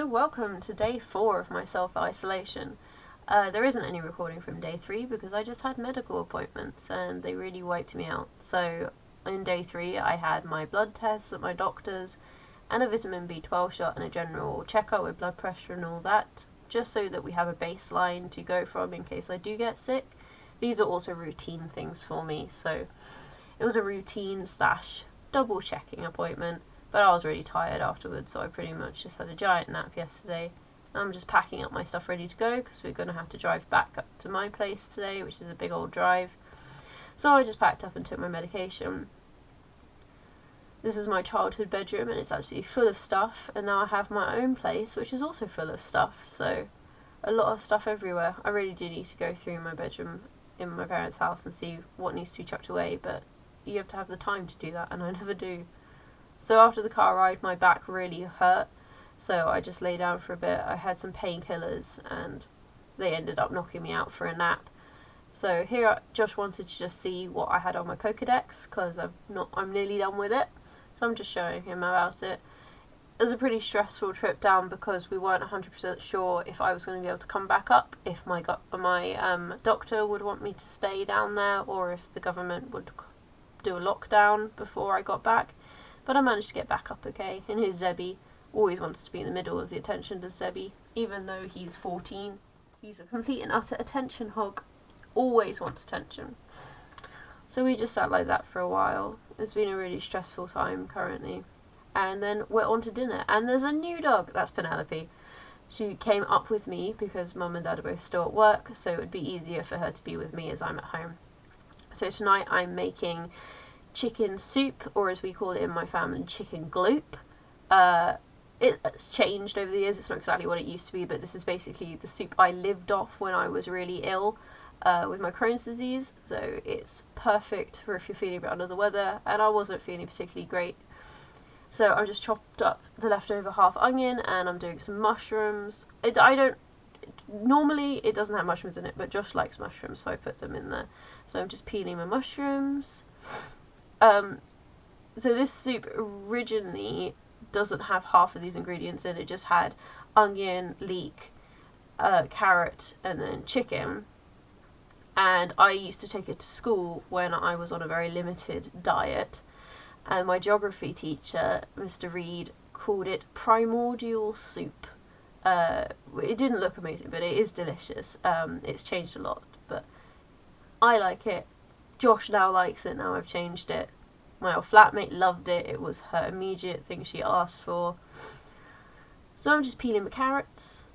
So welcome to day 4 of my self-isolation. There isn't any recording from day 3 because I just had medical appointments and they really wiped me out. So in day 3 I had my blood tests at my doctor's and a vitamin B12 shot and a general checkup with blood pressure and all that, just so that we have a baseline to go from in case I do get sick. These are also routine things for me, so it was a routine slash double checking appointment. But I was really tired afterwards, so I pretty much just had a giant nap yesterday. I'm just packing up my stuff ready to go, because we're going to have to drive back up to my place today, which is a big old drive. So I just packed up and took my medication. This is my childhood bedroom, and it's absolutely full of stuff, and now I have my own place, which is also full of stuff, so a lot of stuff everywhere. I really do need to go through my bedroom in my parents' house and see what needs to be chucked away, but you have to have the time to do that, and I never do. So after the car ride, my back really hurt, so I just lay down for a bit. I had some painkillers, and they ended up knocking me out for a nap. So here, Josh wanted to just see what I had on my Pokedex, because I'm nearly done with it. So I'm just showing him about it. It was a pretty stressful trip down because we weren't 100% sure if I was going to be able to come back up, if my doctor would want me to stay down there, or if the government would do a lockdown before I got back. But I managed to get back up okay, and here's Zebby. Always wants to be in the middle of the attention, does Zebby. Even though he's 14, he's a complete and utter attention hog. Always wants attention. So we just sat like that for a while. It's been a really stressful time currently. And then we're on to dinner, and there's a new dog. That's Penelope. She came up with me because Mum and Dad are both still at work, so it would be easier for her to be with me as I'm at home. So tonight I'm making chicken soup, or as we call it in my family, chicken gloop. It's changed over the years. It's not exactly what it used to be, but this is basically the soup I lived off when I was really ill with my Crohn's disease. So it's perfect for if you're feeling a bit under the weather, and I wasn't feeling particularly great. So I just chopped up the leftover half onion, and I'm doing some mushrooms. Normally it doesn't have mushrooms in it, but Josh likes mushrooms, so I put them in there. So I'm just peeling my mushrooms. So this soup originally doesn't have half of these ingredients in it. Just had onion, leek, carrot, and then chicken. And I used to take it to school when I was on a very limited diet. And my geography teacher, Mr. Reed, called it primordial soup. It didn't look amazing, but it is delicious. It's changed a lot, but I like it. Josh now likes it, now I've changed it. My old flatmate loved it. It was her immediate thing she asked for. So I'm just peeling the carrots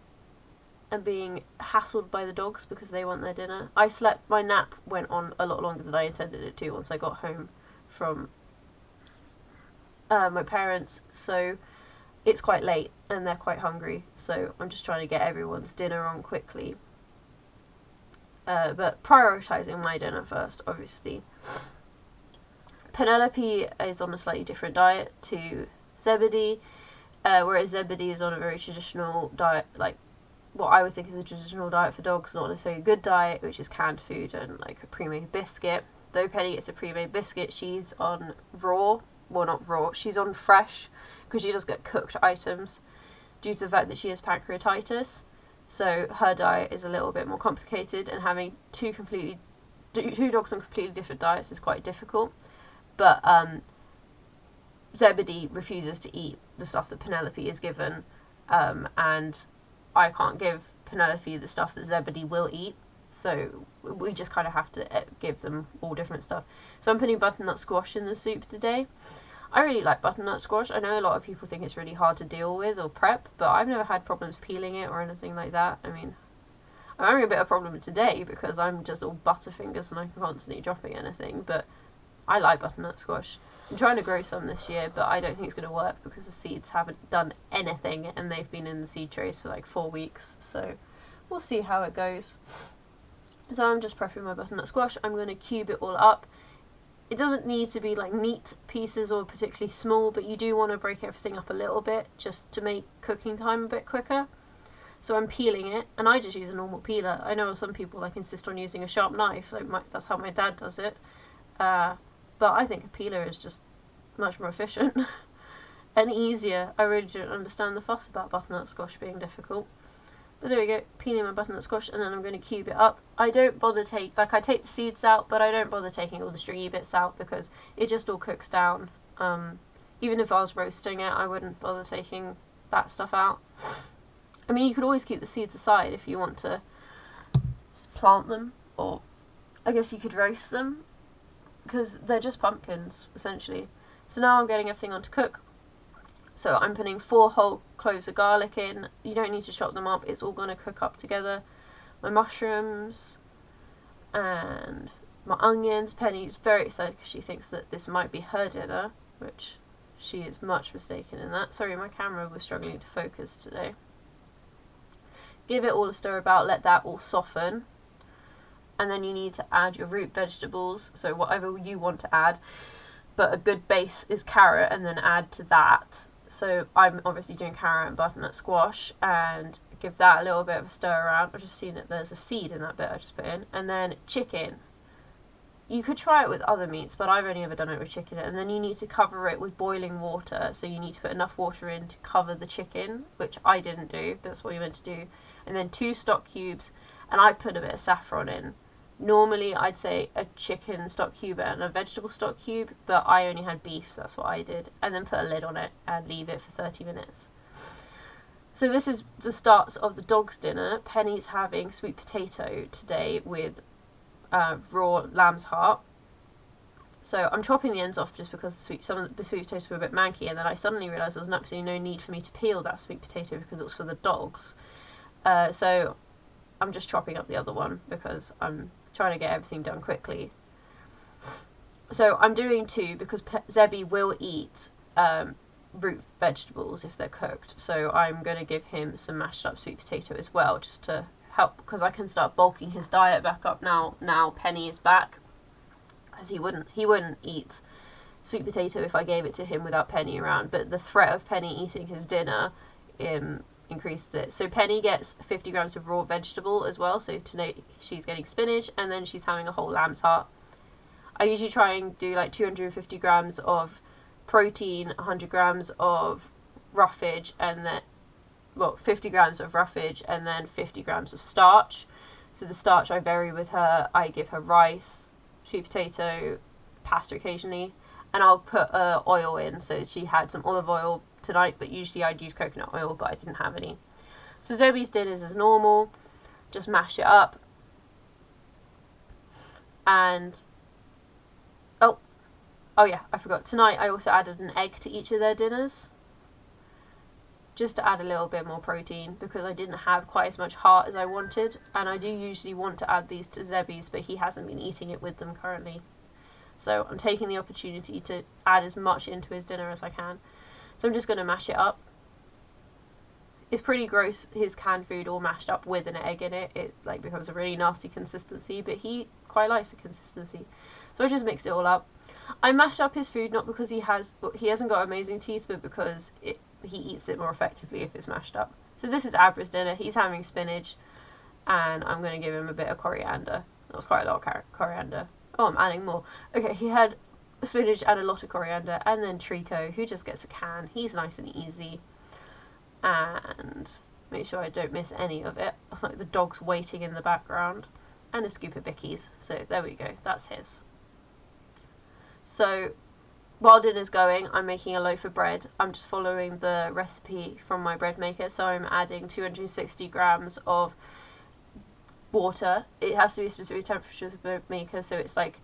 and being hassled by the dogs because they want their dinner. My nap went on a lot longer than I intended it to once I got home from my parents, so it's quite late and they're quite hungry, so I'm just trying to get everyone's dinner on quickly. But prioritising my dinner first, obviously. Penelope is on a slightly different diet to Zebedee, whereas Zebedee is on a very traditional diet, like what I would think is a traditional diet for dogs, not necessarily a good diet, which is canned food and like a pre-made biscuit. Though Penny gets a pre-made biscuit, she's on raw, well not raw, she's on fresh, because she does get cooked items due to the fact that she has pancreatitis. So her diet is a little bit more complicated, and having two dogs on completely different diets is quite difficult. But Zebedee refuses to eat the stuff that Penelope is given, and I can't give Penelope the stuff that Zebedee will eat, so we just kind of have to give them all different stuff. So I'm putting butternut squash in the soup today. I really like butternut squash. I know a lot of people think it's really hard to deal with or prep, but I've never had problems peeling it or anything like that. I mean, I'm having a bit of a problem today because I'm just all butterfingers and I'm constantly dropping anything, but I like butternut squash. I'm trying to grow some this year, but I don't think it's going to work because the seeds haven't done anything and they've been in the seed trays for like 4 weeks, so we'll see how it goes. So I'm just prepping my butternut squash. I'm going to cube it all up. It doesn't need to be like neat pieces or particularly small, but you do want to break everything up a little bit just to make cooking time a bit quicker. So I'm peeling it, and I just use a normal peeler. I know some people like insist on using a sharp knife, that's how my dad does it. But I think a peeler is just much more efficient. and easier. I really don't understand the fuss about butternut squash being difficult. But there we go, peeling my butternut squash, and then I'm going to cube it up. I don't bother I take the seeds out, but I don't bother taking all the stringy bits out because it just all cooks down. Even if I was roasting it, I wouldn't bother taking that stuff out. I mean, you could always keep the seeds aside if you want to plant them, or I guess you could roast them, because they're just pumpkins, essentially. So now I'm getting everything on to cook. So I'm putting 4 whole cloves of garlic in. You don't need to chop them up, it's all going to cook up together. My mushrooms and my onions. Penny's very excited because she thinks that this might be her dinner, which she is much mistaken in that. Sorry, my camera was struggling to focus today. Give it all a stir about, let that all soften. And then you need to add your root vegetables, so whatever you want to add. But a good base is carrot, and then add to that. So I'm obviously doing carrot and butternut squash, and give that a little bit of a stir around. I've just seen that there's a seed in that bit I just put in. And then chicken. You could try it with other meats, but I've only ever done it with chicken. And then you need to cover it with boiling water. So you need to put enough water in to cover the chicken, which I didn't do. That's what you're meant to do. And then 2 stock cubes, and I put a bit of saffron in. Normally I'd say a chicken stock cube and a vegetable stock cube, but I only had beef, so that's what I did. And then put a lid on it and leave it for 30 minutes. So this is the start of the dog's dinner. Penny's having sweet potato today with raw lamb's heart. So I'm chopping the ends off just because some of the sweet potatoes were a bit manky, and then I suddenly realised there was absolutely no need for me to peel that sweet potato because it was for the dogs. So I'm just chopping up the other one because I'm trying to get everything done quickly. So I'm doing 2 because Zebby will eat root vegetables if they're cooked. So I'm going to give him some mashed up sweet potato as well, just to help, because I can start bulking his diet back up now Penny is back, because he wouldn't eat sweet potato if I gave it to him without Penny around. But the threat of Penny eating his dinner increased it. So Penny gets 50 grams of raw vegetable as well. So today she's getting spinach, and then she's having a whole lamb's heart. I usually try and do like 250 grams of protein, 100 grams of roughage, and then 50 grams of roughage, and then 50 grams of starch. So the starch I vary with her. I give her rice, sweet potato, pasta occasionally, and I'll put oil in. So she had some olive oil tonight, but usually I'd use coconut oil, but I didn't have any. So Zoe's dinner's as normal, just mash it up. And oh yeah, I forgot, tonight I also added an egg to each of their dinners, just to add a little bit more protein, because I didn't have quite as much heart as I wanted, and I do usually want to add these to Zebby's, but he hasn't been eating it with them currently. So I'm taking the opportunity to add as much into his dinner as I can. So I'm just going to mash it up. It's pretty gross, his canned food all mashed up with an egg in it. It like becomes a really nasty consistency, but he quite likes the consistency. So I just mixed it all up. I mashed up his food not because he hasn't got amazing teeth, but because he eats it more effectively if it's mashed up. So this is Abra's dinner. He's having spinach, and I'm going to give him a bit of coriander. That was quite a lot of coriander. Oh, I'm adding more. Okay, he had spinach and a lot of coriander, and then Trico, who just gets a can. He's nice and easy. And make sure I don't miss any of it. Like the dog's waiting in the background. And a scoop of Vicky's. So there we go, that's his. So while dinner's going, I'm making a loaf of bread. I'm just following the recipe from my bread maker. So I'm adding 260 grams of water. It has to be a specific temperature for the bread maker, so it's like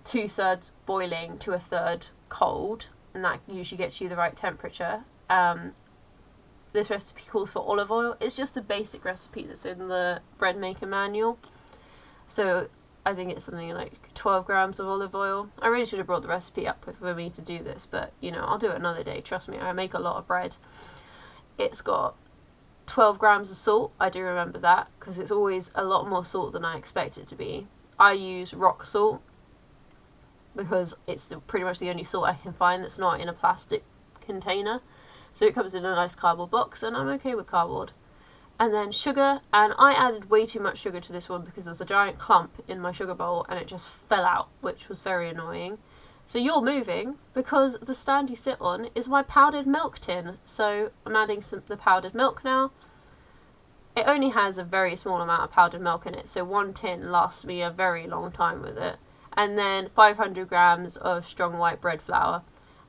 2/3 boiling to 1/3 cold, and that usually gets you the right temperature. This recipe calls for olive oil. It's just the basic recipe that's in the bread maker manual. So I think it's something like 12 grams of olive oil. I really should have brought the recipe up for me to do this, but you know, I'll do it another day. Trust me, I make a lot of bread. It's got 12 grams of salt. I do remember that because it's always a lot more salt than I expect it to be. I use rock salt because it's pretty much the only salt I can find that's not in a plastic container. So it comes in a nice cardboard box, and I'm okay with cardboard. And then sugar, and I added way too much sugar to this one because there's a giant clump in my sugar bowl and it just fell out, which was very annoying. So you're moving because the stand you sit on is my powdered milk tin. So I'm adding the powdered milk now. It only has a very small amount of powdered milk in it, so one tin lasts me a very long time with it. And then 500 grams of strong white bread flour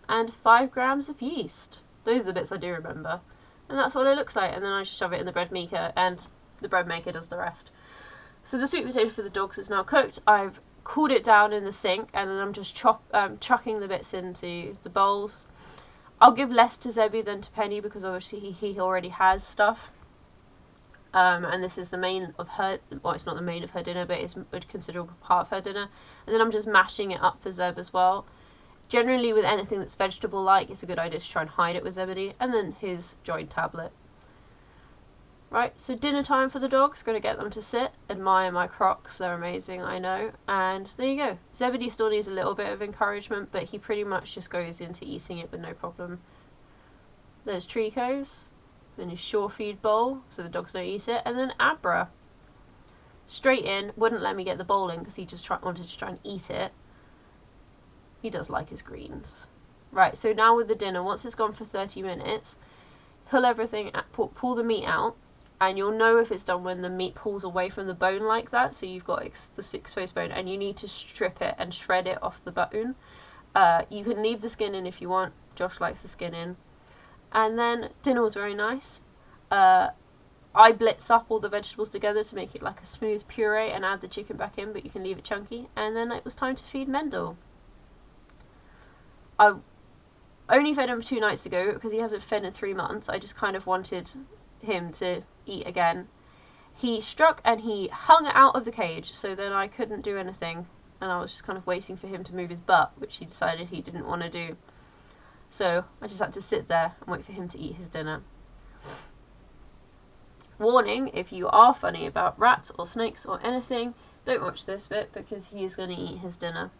and 5 grams of yeast. Those are the bits I do remember. And that's what it looks like. And then I just shove it in the bread maker and the bread maker does the rest. So the sweet potato for the dogs is now cooked. I've cooled it down in the sink and then I'm just chucking the bits into the bowls. I'll give less to Zebby than to Penny because obviously he already has stuff. And this is the main of her, well, it's not the main of her dinner, but it's a considerable part of her dinner. And then I'm just mashing it up for Zeb as well. Generally, with anything that's vegetable-like, it's a good idea to try and hide it with Zebedee. And then his joint tablet. Right, so dinner time for the dogs. Going to get them to sit, admire my Crocs. They're amazing, I know. And there you go. Zebedee still needs a little bit of encouragement, but he pretty much just goes into eating it with no problem. There's Trico's. Then his Sure Feed bowl, so the dogs don't eat it, and then Abra. Straight in, wouldn't let me get the bowl in because he just wanted to try and eat it. He does like his greens. Right, so now with the dinner, once it's gone for 30 minutes, pull everything, pull the meat out, and you'll know if it's done when the meat pulls away from the bone like that, so you've got the exposed bone, and you need to strip it and shred it off the bone. You can leave the skin in if you want. Josh likes the skin in. And then dinner was very nice. I blitz up all the vegetables together to make it like a smooth puree and add the chicken back in, but you can leave it chunky. And then it was time to feed Mendel. I only fed him 2 nights ago because he hasn't fed in 3 months. I just kind of wanted him to eat again. He struck and he hung out of the cage, so then I couldn't do anything. And I was just kind of waiting for him to move his butt, which he decided he didn't want to do. So I just had to sit there and wait for him to eat his dinner. Warning, if you are funny about rats or snakes or anything, don't watch this bit because he is going to eat his dinner.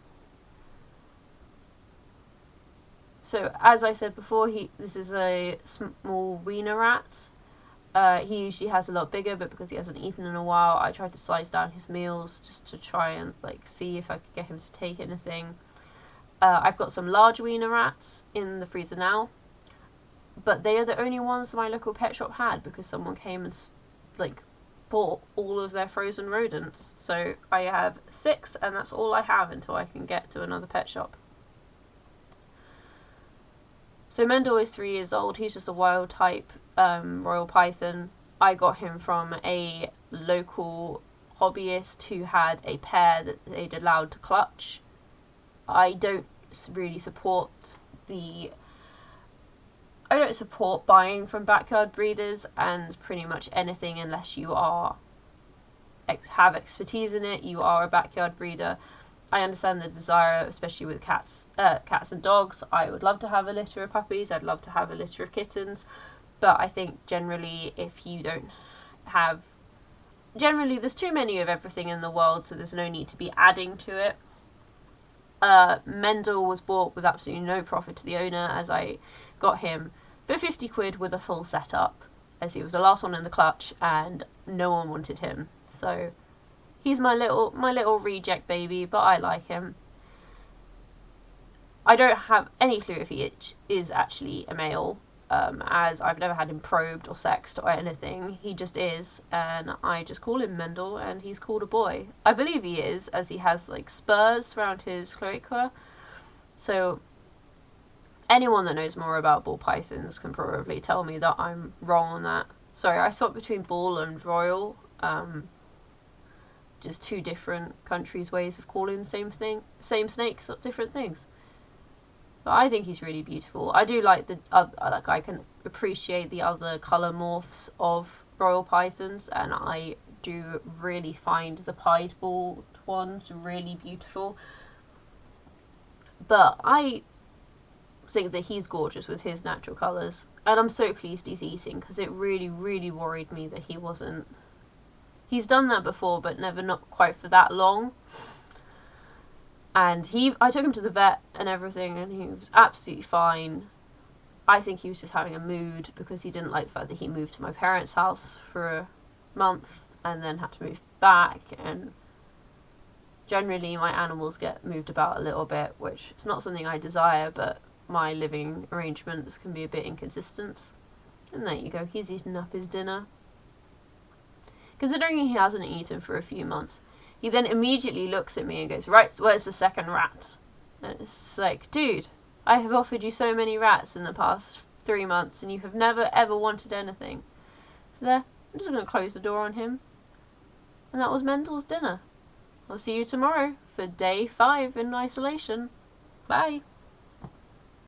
So as I said before, this is a small wiener rat. He usually has a lot bigger, but because he hasn't eaten in a while, I tried to slice down his meals just to try and see if I could get him to take anything. I've got some large wiener rats in the freezer now, but they are the only ones my local pet shop had because someone came and bought all of their frozen rodents. So I have 6 and that's all I have until I can get to another pet shop. So Mendel is 3 years old. He's just a wild type Royal Python. I got him from a local hobbyist who had a pair that they'd allowed to clutch. I don't really support buying from backyard breeders and pretty much anything unless you have expertise in it. You are a backyard breeder. I understand the desire, especially with cats and dogs. I would love to have a litter of puppies. I'd love to have a litter of kittens. But I think generally there's too many of everything in the world, so there's no need to be adding to it. Mendel was bought with absolutely no profit to the owner, as I got him for 50 quid with a full setup, as he was the last one in the clutch and no one wanted him. So he's my little reject baby, but I like him. I don't have any clue if he is actually a male, as I've never had him probed or sexed or anything. He just is, and I just call him Mendel, and he's called a boy. I believe he is, as he has spurs around his cloaca. So anyone that knows more about ball pythons can probably tell me that I'm wrong on that. Sorry, I swapped between ball and royal. Just 2 different countries' ways of calling the same thing, same snakes, different things. But I think he's really beautiful. I do like I can appreciate the other colour morphs of royal pythons, and I do really find the pied-balled ones really beautiful. But I think that he's gorgeous with his natural colours, and I'm so pleased he's eating because it really, really worried me that he wasn't. He's done that before, but not quite for that long. And I took him to the vet and everything, and he was absolutely fine. I think he was just having a mood because he didn't like the fact that he moved to my parents' house for a month and then had to move back, and Generally, my animals get moved about a little bit, which is not something I desire, but my living arrangements can be a bit inconsistent. And there you go, he's eaten up his dinner. Considering he hasn't eaten for a few months, he then immediately looks at me and goes, right, where's the second rat? And it's like, dude, I have offered you so many rats in the past 3 months and you have never ever wanted anything. So there, I'm just going to close the door on him. And that was Mendel's dinner. I'll see you tomorrow for day 5 in isolation. Bye.